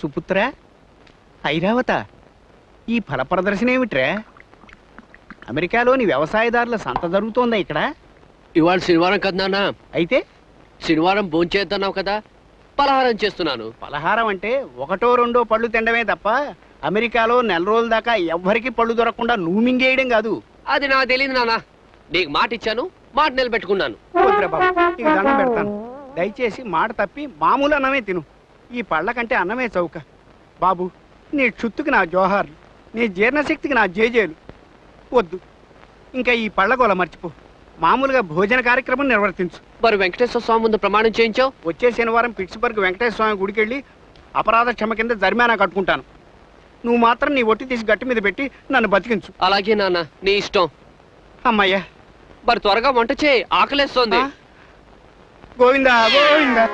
సుపుత్ర, ఐరావత, ఈ ఫల ప్రదర్శన ఏమిట్రా? అమెరికాలోని వ్యవసాయదారుల సంత జరుగుతోందా ఇక్కడ? ఇవాళ శనివారం కదా నాన్న. అయితే శనివారం భోంచేద్దాన్నావు కదా, పలహారం చేస్తున్నాను. పలహారం అంటే ఒకటో రెండో పళ్ళు తినడమే తప్ప అమెరికాలో నెల రోజుల దాకా ఎవ్వరికి పళ్ళు దొరకకుండా నువ్వు మింగేయడం కాదు. అది నాకు తెలియదు నాన్న. నీకు మాట ఇచ్చాను, మాట నిలబెట్టుకున్నాను. వద్దురా బాబు, నీకు దండం పెడతాను. దయచేసి మాట తప్పి మామూలు అన్నమే తిను. ఈ పళ్ళ కంటే అన్నమే చౌక. బాబు, నీ క్షుత్తుకి నా జోహార్లు, నీ జీర్ణశక్తికి నా జేజేలు. వద్దు, ఇంకా ఈ పళ్ళగోల మర్చిపో. మామూలుగా భోజన కార్యక్రమం నిర్వర్తించు. మరి వెంకటేశ్వర స్వామి ముందు ప్రమాణం చేయించావు. వచ్చే శనివారం పిట్స్బర్గ్ వెంకటేశ్వర స్వామి గుడికి వెళ్ళి అపరాధ క్షమ కింద జరిమానా కట్టుకుంటాను. నువ్వు మాత్రం నీ ఒట్టి తీసి గట్టి మీద పెట్టి నన్ను బతికించు. అలాగే నాన్న, నీ ఇష్టం. అమ్మయ్యా, మరి త్వరగా వంట చేయి, ఆకలేస్తోంది. గోవిందా గోవిందా.